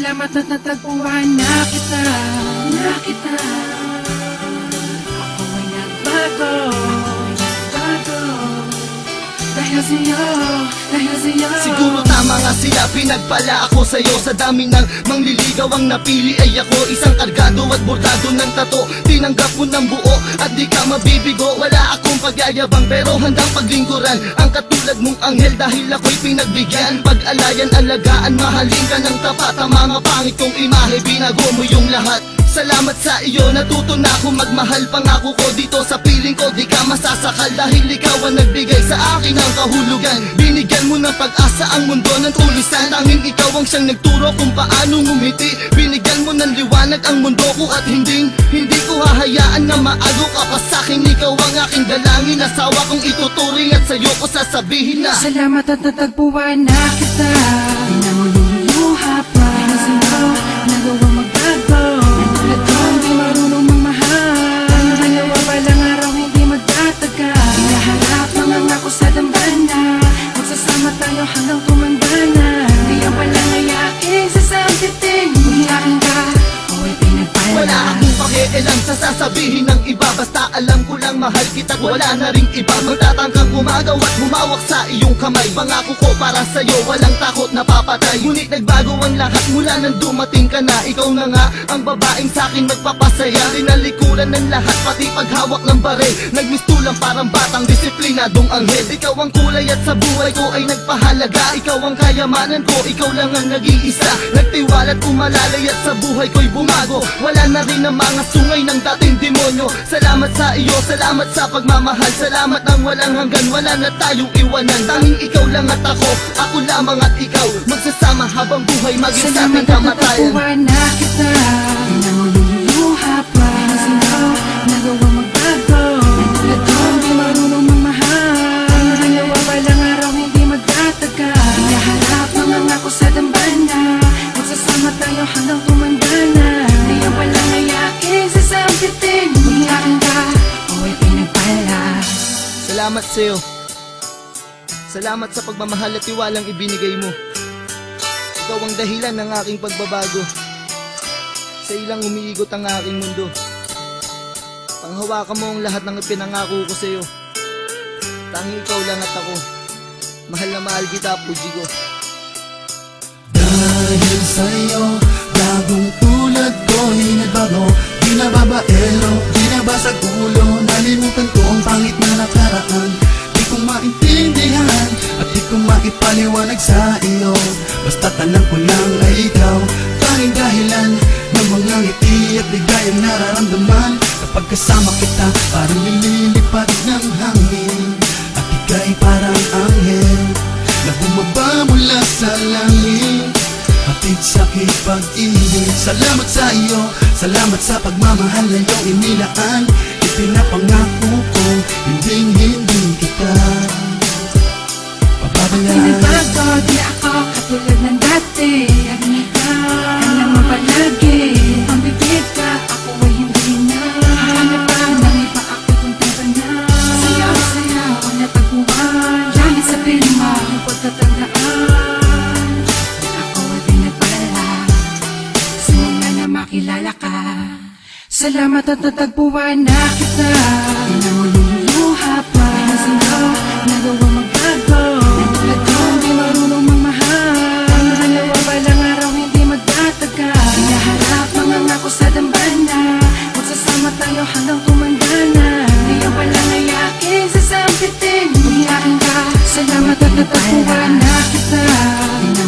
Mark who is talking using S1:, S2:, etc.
S1: Salamat at natagpuan na kita. Ako ay nagbago. Dahil sa'yo.
S2: Siguro tama nga sila, pinagpala ako sa'yo. Sa dami ng mangliligaw ang napili ay ako. Isang kargado at bordado ng tato. Tinanggap mo ng buo at di ka mabibigo. Wala akong pagyayabang pero handang paglingkuran ang katulad mong anghel dahil ako'y pinagbigyan. Pag-alayan, alagaan, mahalin ka ng tapat. Ang mga pangit kong imahe, binago mo yung lahat. Salamat sa iyo, natuto na ako magmahal. Pangako ko dito sa piling ko, di ka masasakal. Dahil ikaw ang nagbigay sa akin ng kahulugan. Binigyan mo ng pag-asa ang mundo ng tulisan. Tanging ikaw ang siyang nagturo kung paano ngumiti. Binigyan mo ng liwanag ang mundo ko at hindi ko hahayaan na maago ka pa sa'kin. Ikaw ang aking dalangin, asawa kong ituturing at sa'yo ko sasabihin na
S1: salamat at natagpuan na kita. Di na mo luluha pa. Dahil sa'yo, nagawang magbago. Natulad ko, hindi marunong mamahal. Ang dalawa palang araw, hindi magtatagal. Hinaharap mga ngako sa dambana. Magsasama tayo hanggang tumanda na. Di ang palang ayaking sasabitin. Kung akin ka, ako'y pinagpala.
S2: wala akong pakialam sa sasabihin ng iba. Basta alam ko lang mahal kita at wala na ring iba. Magtatangkang gumagaw at humawak sa iyong kamay. Pangako ko para sa'yo, walang takot na papatay. Ngunit nagbago ang lahat mula nang dumating ka na. Ikaw na nga ang babaeng sa'kin magpapasaya. Tinalikuran ng lahat, pati paghawak ng bare. Nagmistulang parang batang disiplinadong anghel. Ikaw ang kulay at sa buhay ko ay nagpahalaga. Ikaw ang kayamanan ko, ikaw lang ang nag-iisa. Nagtiwala at umalalay at sa buhay ko'y bumago. Wala na rin ang mga sungay ng dating demonyo. Salamat sa iyo, salamat sa pagmamahal. Salamat ang walang hanggan, wala na tayong iwanan. Tanging ikaw lang at ako lamang at ikaw. Magsasama habang buhay, maging sa ating kamatayan.
S1: Salamat at natagpuan na kita. Di na mo luluha pa. Dahil sa'yo, nagawang magbago. Natulad ko, hindi marunong mamahal. Ang dalawa palang araw, hindi magtatagal. Hinaharap mga ngako sa dambana. Magsasama tayo hanggang tumanda na. Di ang palang ayaking sasabitin. Kung akin ka, ako'y pinagpala.
S2: Salamat sa'yo. Salamat sa pagmamahal at tiwalang ibinigay mo. Ikaw ang dahilan ng aking pagbabago. Sa ilang umiigot ang aking mundo. Panghawakan mo ang lahat ng ipinangako ko sa'yo. Tanging ikaw lang at ako. Mahal na mahal kita, Pujigo.
S3: Dahil sa'yo, bagong tulad ko'y nagbago. Di na babaero, di na basag ulo. Nalimutan ko ang pangit na nakaraan. Di ko maintindihan at di ko maipaliwanag sa iyo. Basta't alam ko lang ay ikaw, tanging dahilan ng mga ngiti at ligayang nararamdaman. Kapag kasama kita, parang nililipad ng hangin. At ika'y parang anghel na bumaba mula sa langit. Hatid sa'kin pag-ibig. Salamat sa iyo, salamat sa pagmamahal na iyong inilaan. Ipinapangako ko, hindi kita pababayaan.
S1: Pinagbago, di ako katulad ng dati. Alam mo palagi, ang bibig ka, ako ay hindi na. Hanapan ng iba, ako'y kuntenta na. Sayaw ang natagpuan. Langit sa pinma, ang pagtatandaan. Ako ay pinagpala, simula na makilala ka. Salamat at natagpuan na kita. Di na mo luluha pa. Dahil sa'yo, nagawang magbago. Natulad ko, hindi marunong mamahal. Ang dalawa palang araw, hindi magtatagal. Hinaharap mga ngako sa dambana. Magsasama tayo hanggang tumanda na. Di ang palang ayaking sasabitin. Kung akin ka, salamat at natagpuan na kita. Di na